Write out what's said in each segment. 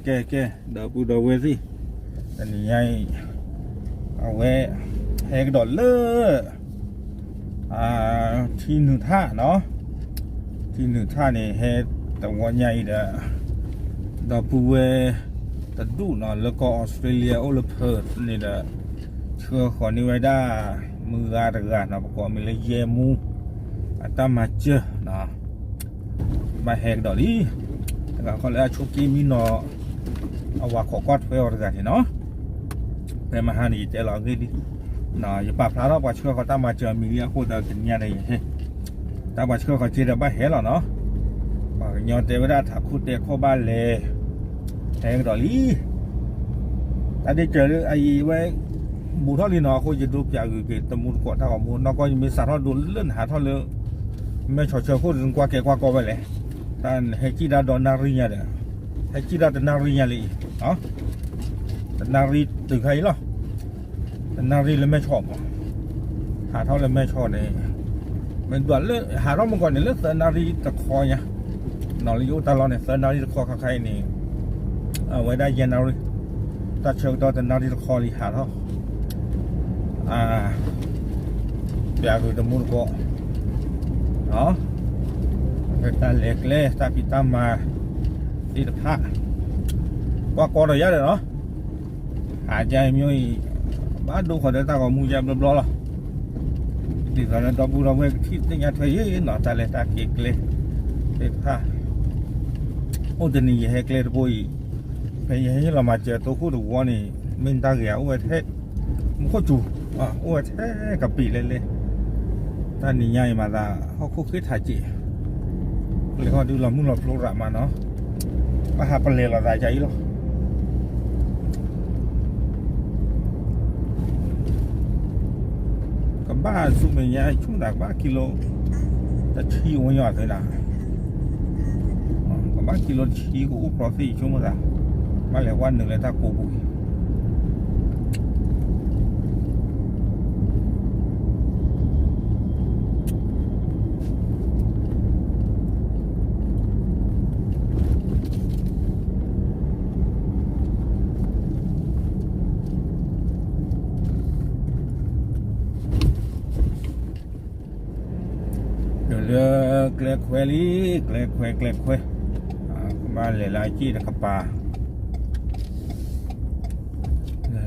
เดาปูเดาเวสิอันนี้ไงเอาไว้แฮกดอลเลอร์ที่หนึ่งท่าเนาะที่หนึ่งท่านี่แฮแต่วันใหญ่เด้อดาปูเวตะดูเนาะแล้วก็ออสเตรเลียโอลเพิร์ดนี่เด้อเชื่อขอนิไว้ได้มือการะเนาะประกอบมีเลยเยมูอัตมาเจอเนาะมาแฮกดอลลี่แล้วก็เลยชุกี้มีเนาะเอาว่าขอกอดไว้ออกกันเนาะไปมาหานี่เจ้าเราเงี้ยดิน่ะอย่าปรับพลาดเราเชื่อเขาตามมาเจอมีเรื่องโคตรกินเนี่ยเลยตามมาเชื่อเขาเจอได้บ้าเห็นหรอเนาะบางย้อนเตวดาถักคู่เตะเข้าบ้านเลยแทงดอลลี่แต่ได้เจอไอ้ไว้บูท่อลีนอเขาจะดูจากอยู่กี่ตะมุนกอดท่าของมูนนก็ยังมีสารท่อดูเลื่อนหาท่อเรือไม่เฉยๆเขาดึงกว่าแกกว่ากอไปเลยแต่เฮจิดาดอนนารีเนี่ยเฮจิดาดอนนารีเนี่ยเลยเนาะนารีตึงใครหรอนารีเลยไม่ชอบหาเท่าเลยไม่ชอบเลยมันด่วนเลือกหาเราเมื่อก่อนเนี่ยเลือกเซนารีตะคอยเนี่ยนอริยุตลอดเนี่ยเซนารีตะคอใครนี่เอาไว้ได้เย็นนารีตาเชิงตัวแต่นารีตะคอรีหาเท่าอยากดูตะมุนก็เนาะตาเล็กเล่ตาปิตามาที่ตะผ้าว่ากอดระยะเลยเนาะหาใจมีบ้านดูคนเดินตาของมูยามรอหรอที่ตอนนั้นตอนบูเราเมื่อที่นี่ยังเทยหนอตาเลยตาเกลเลยเด็ดผ้าโอ้เดี๋ยวนี้ให้เกลปุยไปให้เรามาเจอตัวคู่ดูว่านี่มินตาเกียวอ้วนเทะมันก็จูอ้วนเทะกับปีเลยตอนนี้ใหญ่มาละเขาคุกคิดถ่ายจีเลยเขาดูเรามุ่งเราโปรดมาเนาะมาหาปลาเล่เราได้ใจหรอบ้านสุเมียชุ่มดักบ้ากิโลจะชี้วันยอดเลยนะบ้ากิโลชี้กูอุปรอสี่ชั่วโมงละมาแล้ววันหนึ่งเลยถ้ากูบุยเรือเกลือแควลีเกลือแควบ้านเลยลายจี้ตะกปา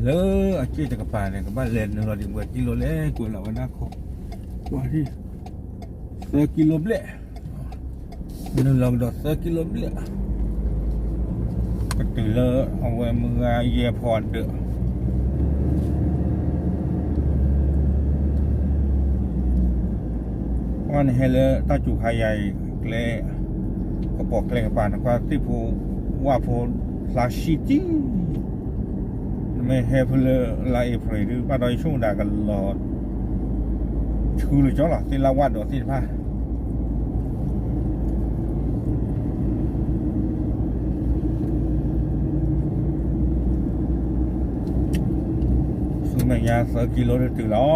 เลือจี้ตะกปาเนี่ยกับบ้านเลนเราดิบกิโลเล่กูเราวันนักว่าที่กิโลเล่มันลองดอดกิโลเล่ก็ตื่นเลยเอาไว้มือเยี่ยพรเด้อวันเฮเลตาจุขายใหญ่เกลก็บอกเกลกับปานว่าที่ผู้ว่าผู้ลาชิตี้ไม่เฮเพลลาเอฟเรหรือว่าโดยช่วงด่ากันหลอดชื่อหรือจ้าหรอที่ลาวัดดอกที่ผ้าสุนัขยากิโลเดือดล้อ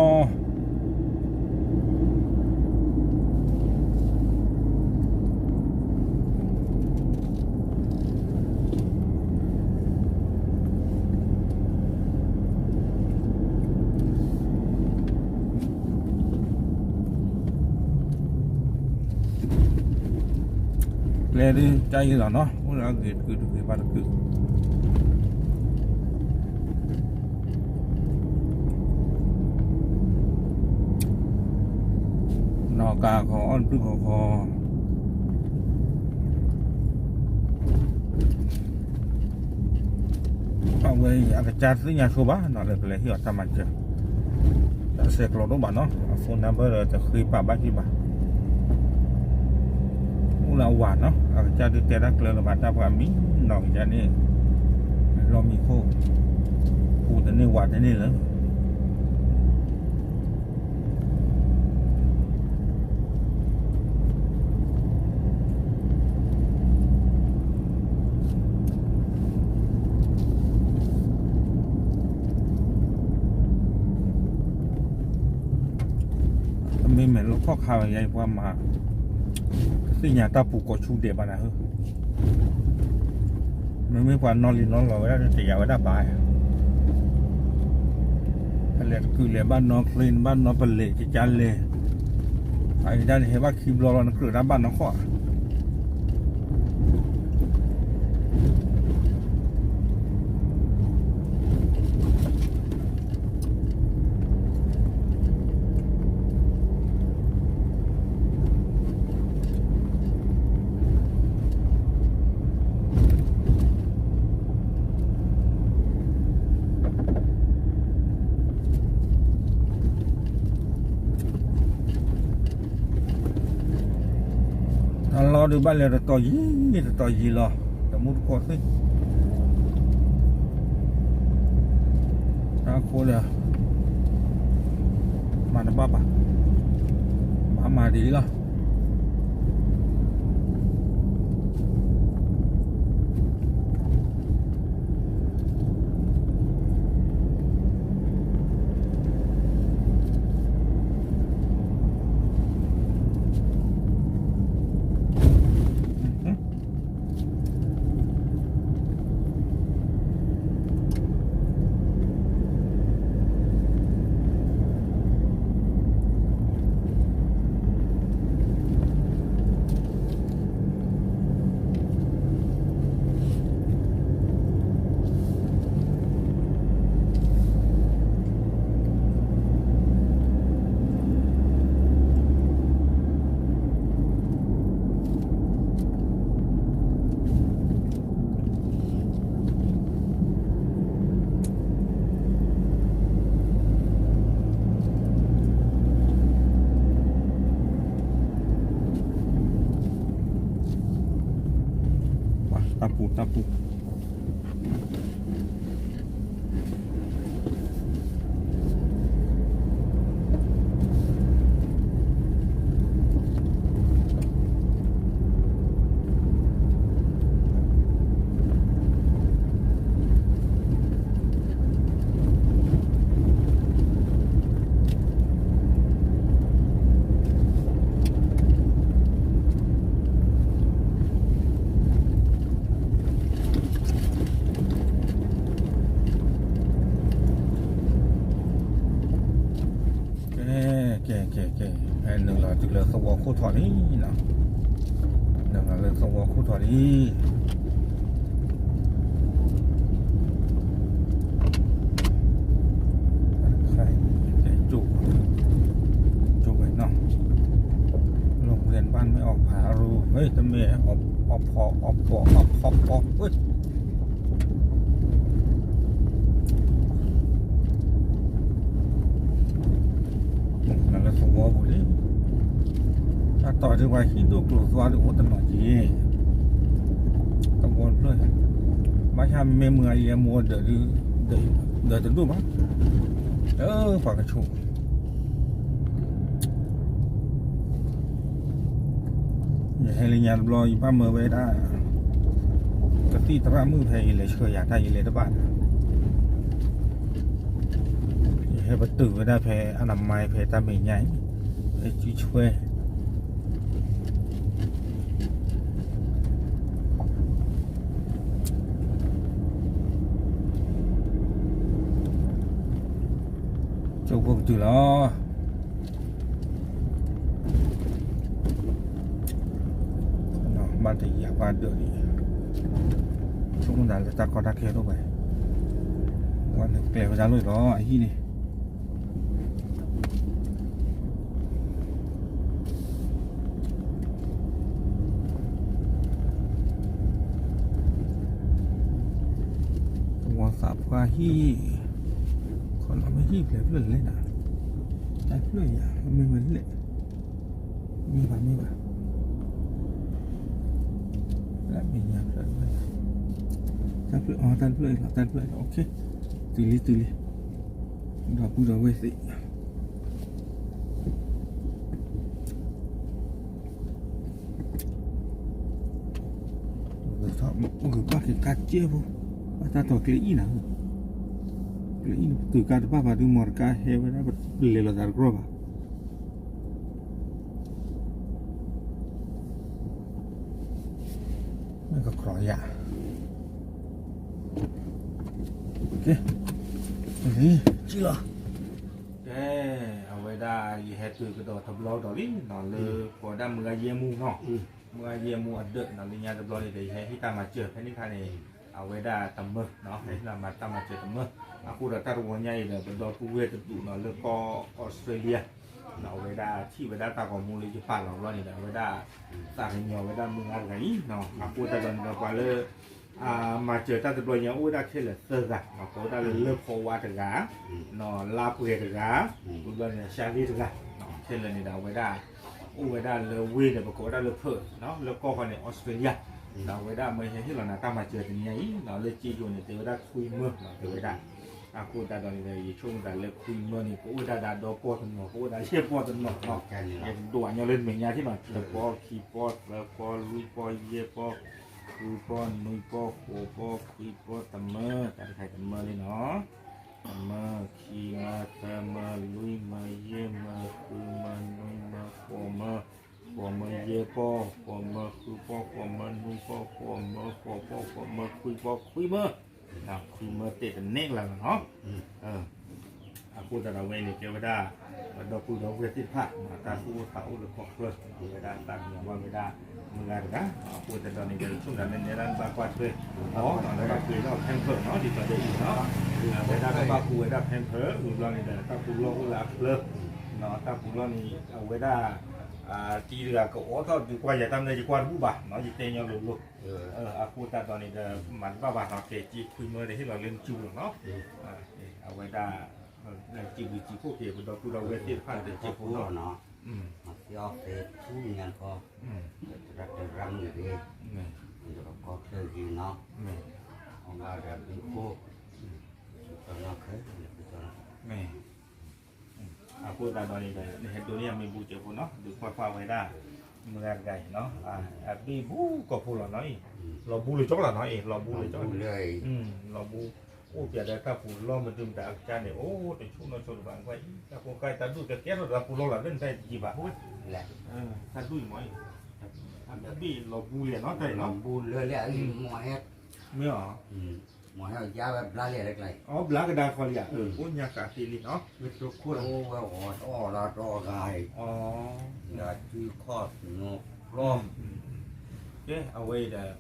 เลยดิใจหรอเนาะพวกเราเกิดคือบ้านคือนอกาขออ้อนพึ่งคอเอาไว้อาจารย์ที่ยาโชบ้านอะไรไปเลยที่เราทำมันเจอแต่เสกเราต้องบ้านเนาะโฟนนัมเบอร์เราจะคุยป่าบ้านที่บ้านเราหวานเนาะอาจารย์ดูแต่ละเกลือระบาดตาผ่ามิ้งหน่อยจานนี่เรามีโค้กูแต่นี่หวานแต่นี่เหรอไม่เหมือนเราข้อข่าวใหญ่กว่ามาสิ่งอย่างตาปูกดชูเดียบนะเฮ้ย ไม่กว่านอนลินนอนเราไว้ได้แต่อย่าไว้ได้บายเรียนคือเรียนบ้านนอกเรียนบ้านนอกเป็นเละจะจันเลยไอ้ด้านเห็นว่าคิมรอเราคือด้านบ้านนอกข้อรอดูบ้านเลยต่อยี่รอแต่มุดกดสิโคเลยมาหน้าบ้ามาดีละตาปูแกไอ้หนึ่งเราจะเลือกสวอคู่ถอดนี่เนาะหนึ่งเราเลือกสวอคู่ถอดนี่ใครแกจุกไปเนาะโรงเรียนบ้านไม่ออกผารูเฮ้ยทำไมออกพอเฮ้ย我不的，他到这块很多狗抓的我都能接，但我说，马下没摸也摸的路吧，发个臭，也还人家不老一把摸回来，个地他妈摸赔来车呀，他一来的办。ให้ประตูได้แพอนามัยแพตาไม่ใหญ่ให้ช่วยจบก็จุดล้อบ้านที่อยากบ้านเดือดนี่ช่วงนั้นจะตักคอตักเคสออกไปวันหนึ่งเกลี่ยไปจ้าเลยล้อไอ้ที่นี่สับว่าฮีคนเราไม่ฮีเปลี่ยนเลยนะแต่เปลี่ยนอย่างไม่เหมือนเลยมีป่ะแล้วมีอย่างไรไหมแต่เปลี่ยนแต่เปลี่ยนโอเคตื่นเราพูดเอาไว้สิเราชอบมันก็คือการเจี๊ยบta to kle ina tu ka pa pa tu mor ka he wa le la dar grobaมันก็ครอยอ่ะ เคนี่ chứ là แกเอาไว้ได้ยี่ให้ตื่นกระโดดทับล้อดอกนี่นอนเลยพอได้มือเยี่ยมูเนาะมือเยี่ยมูอัดเดือดนอนเลยยาทับล้อนี่ได้ให้ที่ตามมาเจอให้นี่ค่ะนี่เอาไว้ได้ตำมือเนาะให้เรามาตามมาเจอตำมือaku dah taruh wannya ini benda kuwe tu nak leko Australia nak weda ci weda tak kau mulai Jepang lah ni dah weda tak hanya weda menghargai no aku dah dan kepala macam tak terbelah yang udah kira serah aku dah leko wada no lapu weda bukan syari juga no kira ni dah weda lewe dah aku dah leper no leko kau ni Australia no weda macam ni lah nak tak macam ni ni no leci tu ni tu weda kui meh no weda aku dah dah ni chung dah le kui meh ni aku dah do po tu no aku dah siap po tu no no yang dua nya len menyaที่มันle po ki po le po lui po ye po ku po nui po ko po kui po tamme tak kai tamme ni no tamme ki ma tamme lui ma ye ma ku ma nui ma ko ma ko ma ye po ko ma ku po ko ma nui po ko ma ko ma kui ma nah kui ma te nek lah no aku dah tahu ni ke beda pada aku dah buat tiap mata aku tahu le kok plus beda tak yang beda mengarga aku dah tahu ni dari chung dan neran bakwa tu oh nak aku dah pamper no di pada ini no beda apa aku dah pamper ulang ni dah tak pulau ulah plus no tak pulau ni beda ti là cậu tao đi qua nhà tâm đây đi qua bú bà nó gì tên nhau luôn aku ta tao này là mặn ba bà nó kể chị khui mơ để hết là lên chu nó ở ngoài ta là chị bị chị phụ kể của đó tôi đâu về tiền phản để chị phụ nó mà do thế thu nhận có đặt được răng người đi rồi có chơi gì nó ông bà đã bị cô cho nó khế aku dah dah ni dah tu ni yang ibu cakap no di kuat-kuat wei dah menghargai no abi bu ko pula no lo bu le chok la no lo bu le chok lo bu oh biar ta pu lo ma dum da cha ni oh te chu no chu bang wai ta ko kai ta du ke ke lo da pu lo la den tai ji ba hu là ta du moi abi lo bu le no tai no bu lười lẽ mọi hết me ah mọi hết giá lá lẽ đấy này oh belaka dah kau lihat oh nya ka sini no betul ô là to gài oh là chui khó nó rom ke away dah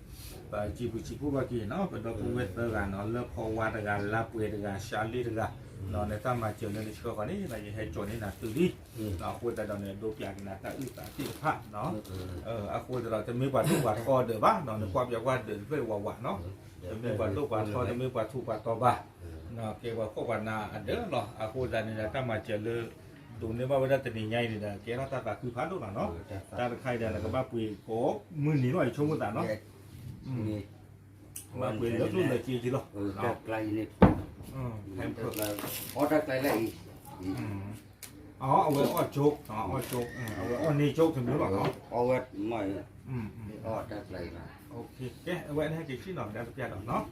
ba cipu bagi no pada kuwet dengan no le kawa dengan lapu dengan shali dengan no neta macam ni sekolah ni lagi hejau ni nak tuli no aku dah dah ni dua piang nak tak tak tiap no aku dah tu mi buat tu buat kau deh bah no ni kuat buat deh buat no mi buat tu buat kau mi buat tu buat toba no ke buat kau buat na ada loh aku dah ni neta macam le tu ni bawa dah terniai ni dah kira tak tak kuat tu lah no tak khai dah nak bawa pui ko muni no cuma tak no mà quyền lớp luôn là chia chứ lo đặt lại này em thật là có đặt lại này ở chốt ở chốt ở này chốt thì nữa là nó ở mọi ở đặt lại là ok cái ở bên này chỉ nào đang tập nó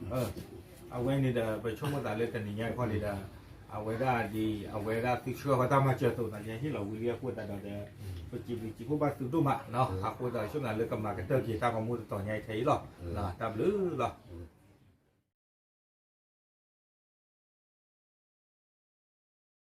ở bên này là về chung một đại lên tình nhà con này là ở bên đó đi ở bên đó thì chưa có tao mà chơi tụi này như là William của ta đó để chỉ có ba từ đúng mà nó học của ta chỗ nào lấy cầm mà cái tờ gì tao còn mua tờ nhảy thấy rồi là tao lứ rồi